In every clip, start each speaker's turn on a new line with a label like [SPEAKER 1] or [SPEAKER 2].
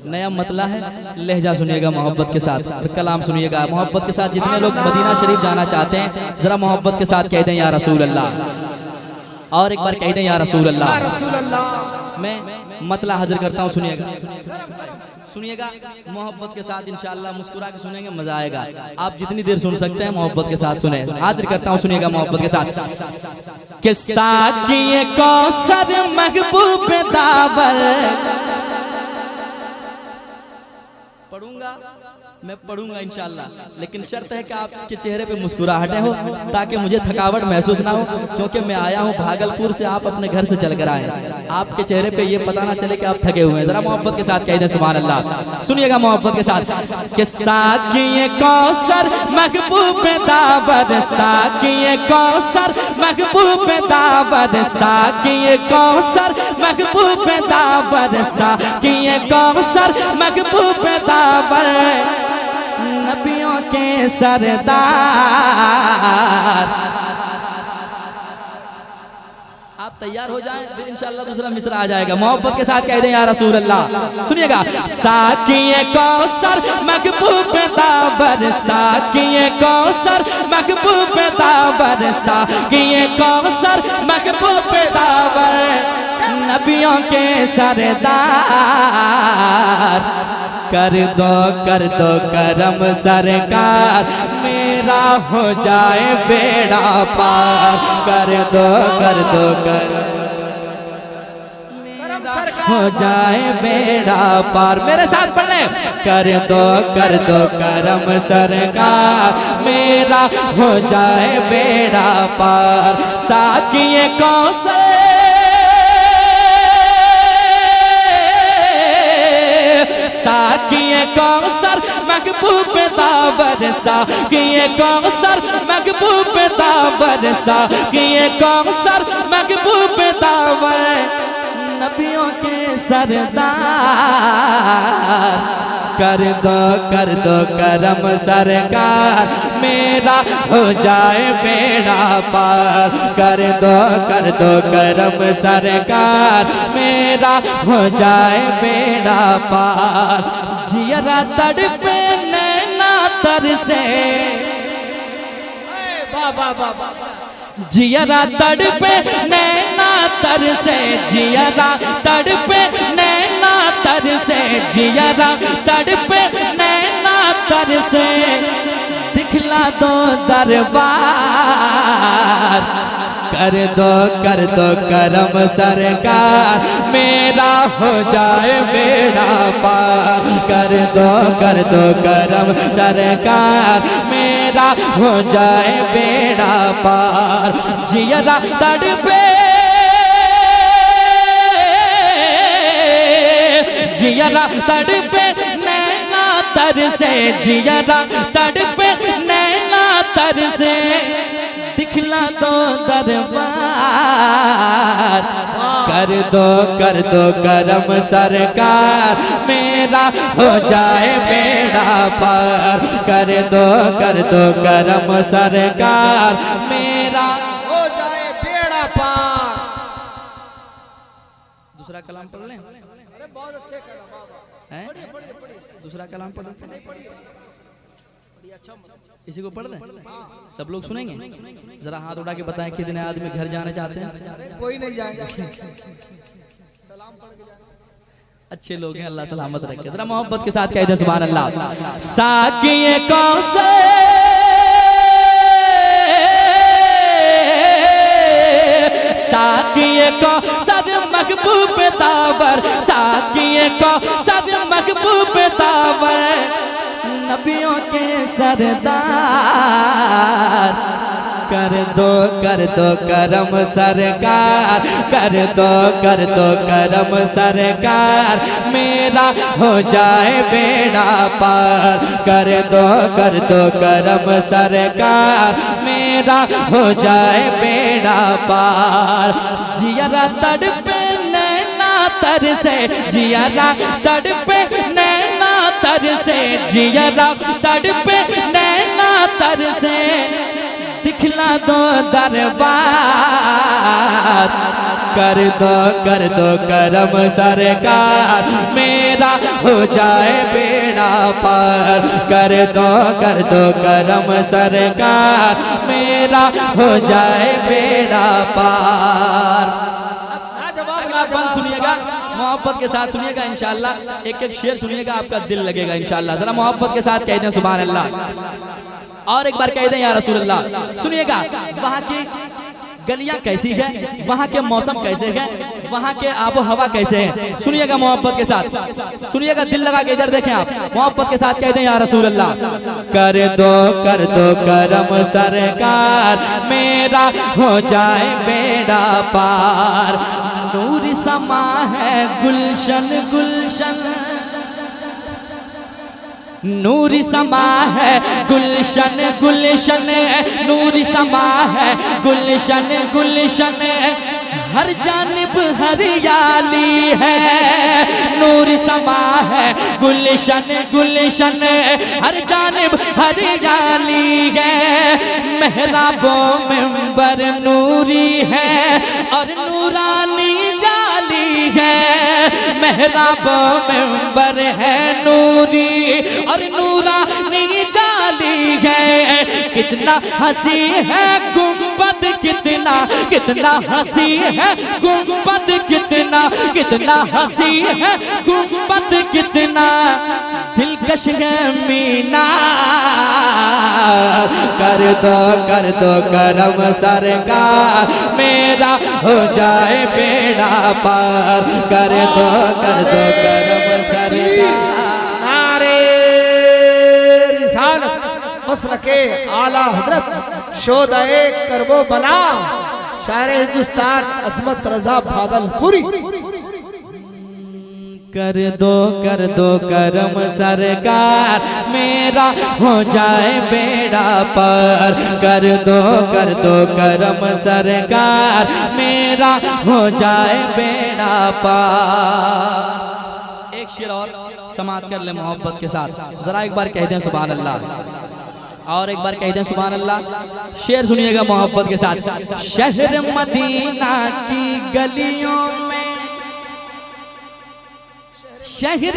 [SPEAKER 1] नया मतला है, लहजा सुनिएगा मोहब्बत के साथ और कलाम सुनिएगा मोहब्बत के साथ। जितने लोग मदीना शरीफ जाना चाहते हैं जरा मोहब्बत के साथ कह दें या रसूल अल्लाह, और एक बार कह दें या रसूल अल्लाह। मैं मतला हाजिर करता हूँ, सुनिएगा मोहब्बत के साथ, इंशाअल्लाह मुस्कुरा के सुनेंगे, मजा आएगा। आप जितनी देर सुन सकते हैं मोहब्बत के साथ सुने। हाजिर करता हूँ, सुनिएगा मोहब्बत के साथ। कि साकिए कौसर महबूब दावर, मैं पढ़ूंगा इंशाअल्लाह, लेकिन शर्त है कि आपके चेहरे पे मुस्कुराहटें हो ताकि मुझे थकावट महसूस ना हो, क्योंकि मैं आया हूँ भागलपुर से, आप अपने घर से चलकर आए। आपके चेहरे पे ये पता ना चले कि आप थके हुए हैं। जरा मोहब्बत के साथ कह दें सुभान अल्लाह। सुनिएगा मोहब्बत के साथ। कि साकिए कौसर महबूब दावर, साकिए कौसर महबूब दावर, साकिए कौसर महबूब दावर, साकिए कौसर महबूब दावर, नबियों के सरदार। आप तैयार हो जाएं, फिर इंशाअल्लाह दूसरा मिसरा आ जाएगा। मोहब्बत के साथ कह दें या रसूल अल्लाह। सुनिएगा साकिए कौसर महबूब दावर, साकिए कौसर महबूब दावर, साकिए कौसर महबूब दावर, नबियों के सरदार। कर दो करम सरकार, मेरा हो जाए बेड़ा पार। कर दो करम हो जाए बेड़ा पार। मेरे साथ पढ़ लें। कर दो करम सरकार, मेरा हो जाए बेड़ा पार। साकिए कौसर, साकिए कौसर महबूब दावर, साकिए कौसर महबूब दावर, साकिए कौसर महबूब दावर, नबियों के सरदार। कर दो करम सरकार, मेरा हो जाए बेड़ा पार। कर दो करम सरकार, मेरा हो जाए बेड़ा पार। जियरा तड़पे नैना तरसे, जियरा तड़पे नैना तरसे, जियरा तड़पे नैना तरसे, जियरा तड़पे नैना तरसे, दिखला दो दरबार। कर दो करम सरकार, मेरा हो जाए बेड़ा पार। कर दो करम सरकार, मेरा हो जाए बेड़ा पार। जियरा तड़पे, जियरा तड़पे नैना तरसे, जियरा तड़पे नैना तरसे, दिखला दो दरबार। कर दो करम सरकार, मेरा हो जाए बेड़ा पार। कर दो करम सरकार, मेरा हो जाए बेड़ा पार। दूसरा कलाम पढ़ लें। अरे बहुत अच्छे कलाम हैं, दूसरा कलाम पढ़ लें। किसी को पढ़ दें, सब लोग सुनेंगे। जरा हाथ उठा के बताएं कितने आदमी घर जाना चाहते हैं। अरे कोई नहीं जाएगा, सलाम पढ़ के जाना। अच्छे लोग हैं, अल्लाह सलामत रखे। जरा मोहब्बत के साथ कह दे सुभान अल्लाह। साकिए कौसर, साकिए कौसर महबूब दावर, साकिए कौसर महबूब दावर, नबियों के सरदार। कर दो करम सरकार, कर दो करम सरकार, मेरा हो जाए बेड़ा पार। कर दो करम सरकार, मेरा हो जाए बेड़ा पार। जियरा तड़पे नैना तरसे, जियरा तड़पे नैना तरसे, जियरा तड़पे नैना तरसे, दिखला दो दरबार। कर दो करम सरकार, मेरा हो जाए बेड़ा पार। कर दो करम सरकार, मेरा हो जाए बेड़ा पार। अगला बंद सुनिएगा, मोहब्बत के साथ सुनिएगा इंशाअल्लाह। एक एक शेर सुनिएगा, आपका दिल लगेगा इंशाअल्लाह। जरा मोहब्बत के साथ कह दें सुभान अल्लाह, और एक बार कह दें या रसूल अल्लाह। सुनिएगा, वहाँ की गलियां कैसी है, वहाँ के मौसम कैसे हैं, वहाँ के आबो हवा कैसे हैं। सुनिएगा मोहब्बत के साथ, सुनिएगा, दिल लगा के इधर देखें आप। मोहब्बत के साथ कह दें या रसूल अल्लाह। कर दो करम सरकार, मेरा हो जाए बेड़ा पार। नूर समा है गुलशन गुलशन, नूर समा है गुलशन गुलशन, नूर समा है गुलशन गुलशन, हर जानिब हरियाली है। नूर समा है गुलशन गुलशन, हर जानिब हरियाली है। मेहराबों मिंबर नूरी है और नूरानी जाली है। मेहराबों मिंबर है नूरी और नूरानी जाली है। कितना हंसी है गुंबद, कितना हंसी है गुंबद, कितना हंसी है गुंबद, कितना दिलकश है मीना। कर दो करम सरकार, मेरा हो जाए बेड़ा पार। कर दो करम सरकार।
[SPEAKER 2] मसलके आला हजरत शोदाए करबो बला, शायर हिंदुस्तान असमत रजा भागलपुरी।
[SPEAKER 1] कर दो करम सरकार, मेरा हो जाए बेड़ा पार। कर दो करम सरकार, मेरा हो जाए बेड़ा पार। एक शेर और समाप्त कर ले मोहब्बत के साथ, जरा एक बार कह दें सुभान अल्लाह, और एक बार कह दें सुभान अल्लाह। शेर सुनिएगा मोहब्बत के साथ। शहर मदीना की गलियों में, शहर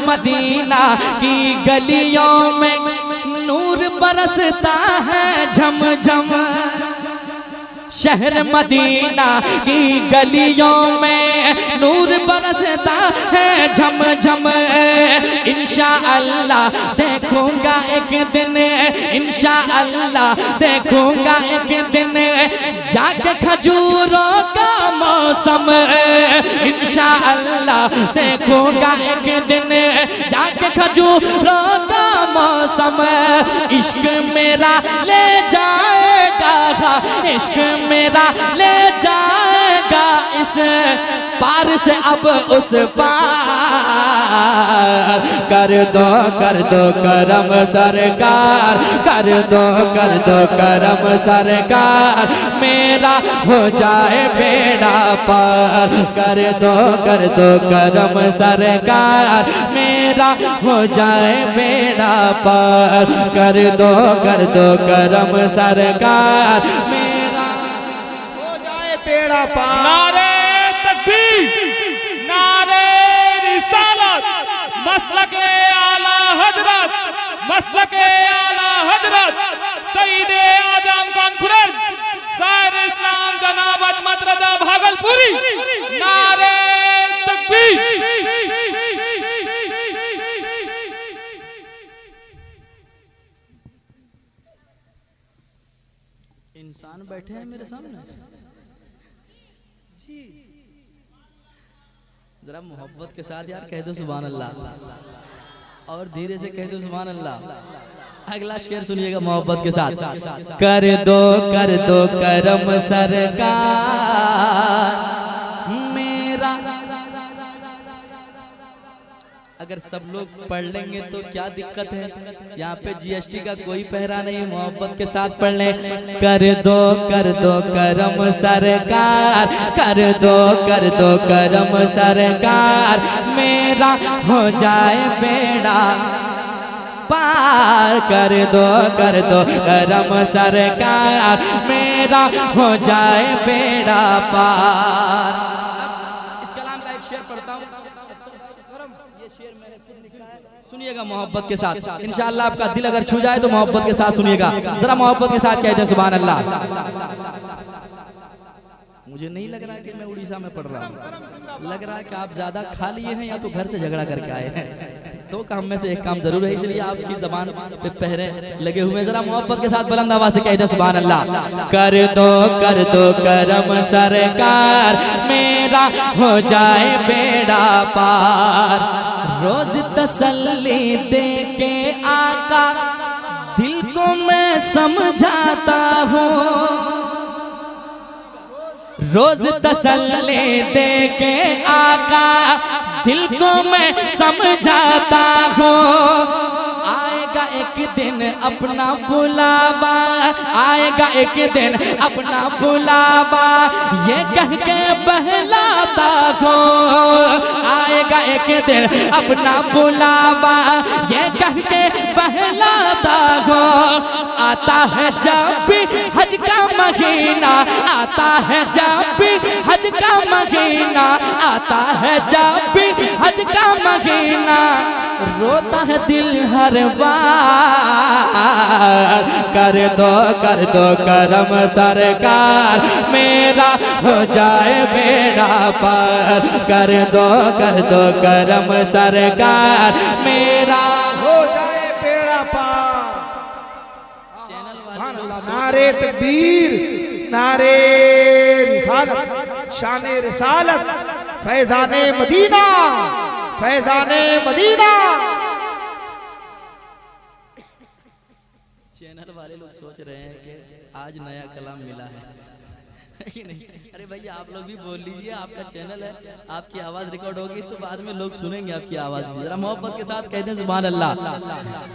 [SPEAKER 1] मदीना की गलियों में नूर बरसता है झम झम। शहर मदीना की गलियों में नूर बरसता है झम झम। इंशाअल्लाह देखूंगा एक दिन, इंशाअल्लाह देखूंगा एक दिन जाके खजूरों का मौसम। इंशाअल्लाह देखूंगा एक दिन जाके खजूरों का मौसम। इश्क मेरा ले जाएगा, इश्क मेरा ले जाएगा इस पार से अब उस पार। कर दो करम सरकार, कर दो करम सरकार, मेरा हो जाए बेड़ा पार। कर दो करम सरकार, मेरा हो जाए बेड़ा पार। कर दो करम सरकार, मेरा
[SPEAKER 2] हो जाए बेड़ा पार।
[SPEAKER 3] नारे तकबीर, नारे रिसालत, मसलके आला हजरत, मसलके आला हजरत सईदे आजम कॉन्फ्रेंस शायर इस्लाम जनाब अजमत रजा भागलपुरी। नारे तकबीर।
[SPEAKER 1] इंसान बैठे हैं मेरे सामने जी, जरा मोहब्बत के साथ यार कह दो सुभान अल्लाह, और धीरे से कह दो सुभान अल्लाह। अगला शेर सुनिएगा मोहब्बत के साथ। कर दो करम सरकार, मेरा। अगर सब लोग पढ़ लेंगे तो क्या दिक्कत है, यहाँ पे जीएसटी का कोई पहरा नहीं, मोहब्बत के साथ पढ़ लें। कर दो करम सरकार, कर दो करम सरकार, मेरा हो जाए बेड़ा पार कर दो करम सरकार, मेरा हो जाए बेड़ा पार। इस कलाम का एक शेर पढ़ता हूँ, ये शेर मैंने खुद लिखा है, सुनिएगा मोहब्बत के साथ। इंशाअल्लाह आपका दिल अगर छू जाए तो मोहब्बत के साथ सुनिएगा, जरा मोहब्बत के साथ कहते हैं सुभान अल्लाह। मुझे नहीं लग रहा कि मैं उड़ीसा में पढ़ रहा हूँ, लग रहा है कि आप ज्यादा खा लिए हैं या तो घर से झगड़ा करके आए हैं। दो काम में से एक काम जरूर है, इसलिए आपकी जबान पे पहरे लगे हुए हैं। जरा मोहब्बत के साथ बुलंद आवाज से कहते हैं सुभान अल्लाह। कर दो करम सरकार, मेरा हो जाए बेड़ा पार। रोज तसल्ली दे के आका दिल को मैं समझाता हूँ, रोज तसल्ली दे के आका दिल को मैं समझाता हूँ। आएगा एक दिन अपना बुलावा, आएगा एक दिन अपना बुलावा, ये कह के बहलाता हूँ। आएगा एक दिन अपना बुलावा, ये कह के बहलाता हूँ। आता है जब भी हज का महीना, आता है जब भी हज का महीना, आता है जब भी हज का महीना, रोता है दिल हर बार। कर दो करम सरकार, मेरा हो जाए बेड़ा पार। कर दो करम सरकार, मेरा
[SPEAKER 2] हो जाए बेड़ा पार। नारे तकबीर, नारे रिसालत, शाने रिसालत, फैजाने मदीना, फैजाने मदीना।
[SPEAKER 1] चैनल वाले लोग सोच रहे हैं कि आज नया कलाम मिला है कि नहीं? अरे भैया आप लोग भी बोल लीजिए, आपका चैनल है, आपकी आवाज रिकॉर्ड होगी तो बाद में लोग सुनेंगे आपकी आवाज भी। जरा मोहब्बत के साथ कहते हैं सुभान अल्लाह,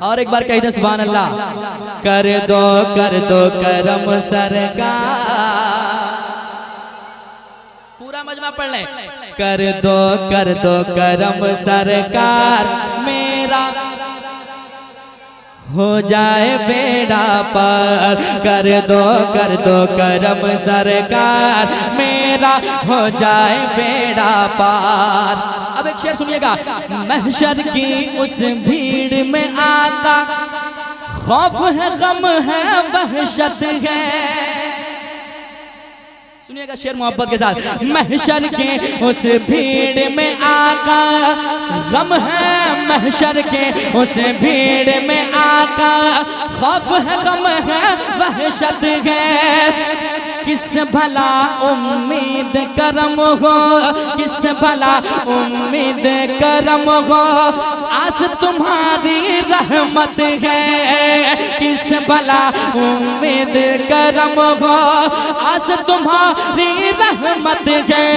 [SPEAKER 1] और एक बार कहते हैं सुभान अल्लाह। कर दो करम सरकार, पूरा मजमा पढ़ लें। कर दो करम सरकार, मेरा हो जाए बेड़ा पार। कर दो करम सरकार, मेरा हो जाए बेड़ा पार। अब एक शेर सुनिएगा। महशर की उस भीड़ में आका, खौफ है गम है वहशत है। सुनिएगा शेर मोहब्बत के साथ। महशर के उस भीड़ में आका, गम है महशर के उस भीड़ में आका, खौफ है गम है वहशत है। किस भला उम्मीद करम हो, किस भला उम्मीद करम हो, आस तुम्हारी रहमत है। किस भला उम्मीद करम हो, आस तुम्हारी रहमत है।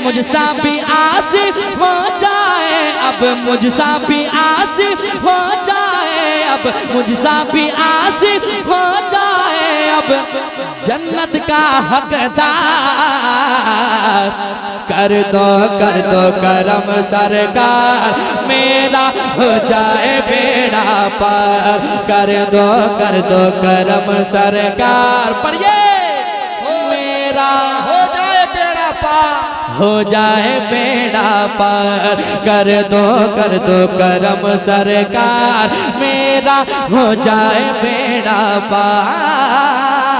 [SPEAKER 1] मुझसा भी आस हो जाए अब, मुझसा भी आस हो जाए अब, मुझसा भी आस हो जाए अब, जन्नत का हकदार। कर दो करम सरकार, मेरा हो जाए बेड़ा पार। कर दो करम सरकार, पढ़िए। मेरा
[SPEAKER 2] हो जाए बेड़ा पार,
[SPEAKER 1] हो जाए बेड़ा पार। कर दो करम सरकार, मेरा हो जाए बेड़ा पार।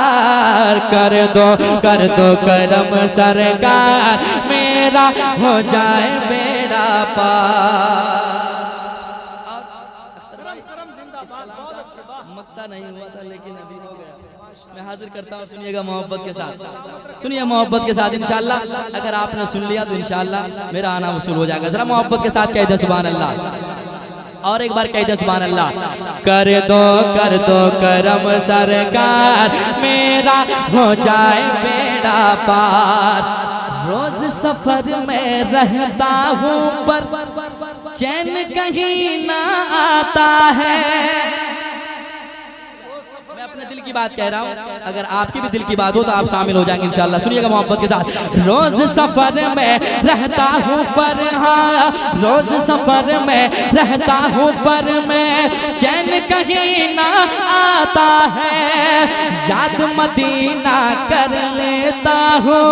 [SPEAKER 1] कर दो करम सरकार, मेरा हो जाए बेड़ा पार। मक्ता नहीं हुआ था लेकिन अभी हो गया। मैं हाजिर करता हूँ, सुनिएगा मोहब्बत के साथ, सुनिए मोहब्बत के साथ। इंशाअल्लाह अगर आपने सुन लिया तो इंशाअल्लाह मेरा आना वसूल हो जाएगा। जरा मोहब्बत के साथ कह दे सुभान अल्लाह, और एक बार कह दे सुभान अल्लाह। कर दो करम सरकार, मेरा हो जाए बेड़ा पार। रोज सफर में रहता हूँ पर चैन कहीं ना आता है। मैं अपने दिल की बात कह रहा हूँ, अगर आपकी भी दिल की बात हो तो आप शामिल हो जाएंगे इंशाल्लाह। सुनिएगा मोहब्बत के साथ। रोज सफर में रहता हूँ पर, हाँ रोज सफर में रहता हूँ पर मैं चैन कहीं ना आता है। याद मदीना कर लेता हूँ,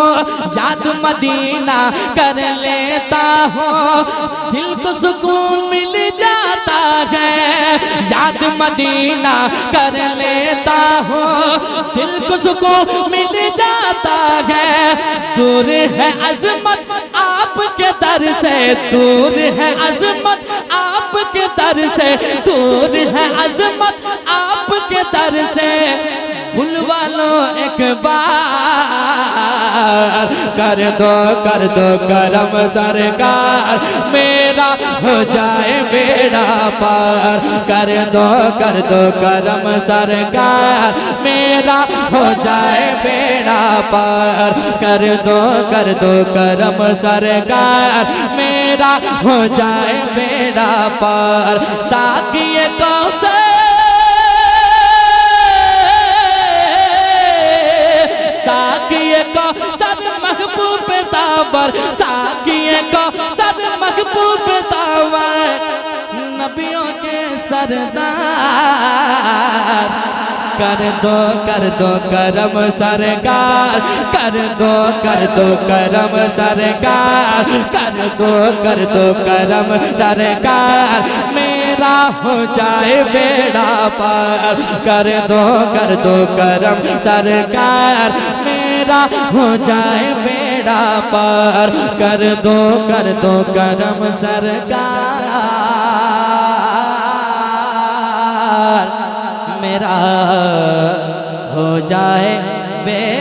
[SPEAKER 1] याद मदीना कर लेता हूँ, दिल को सुकून मिल जाता है। याद मदीना कर लेता हूँ, दिल को सुकून मिल जाता है। दूर है अजमत आपके दर से, दूर है अजमत आपके दर से, दूर है अजमत आपके दर से। बुलवा लो एक बार, कर दो करम सरकार, मेरा हो जाए बेड़ा पार। कर दो करम सरकार, मेरा हो जाए बेड़ा पार। कर दो करम सरकार, मेरा हो जाए बेड़ा पार। साकिए कौसर साकिए को सद महबूब तावर, साकिए को सद महबूब तावर, नबियों के सरदार। कर दो करम सरकार, कर दो करम सरकार, कर दो करम सरकार, मेरा हो जाए बेड़ा पार। कर दो करम सरकार, मेरा हो जाए बेड़ा पार। कर दो करम सरकार, मेरा हो जाए बेड़ा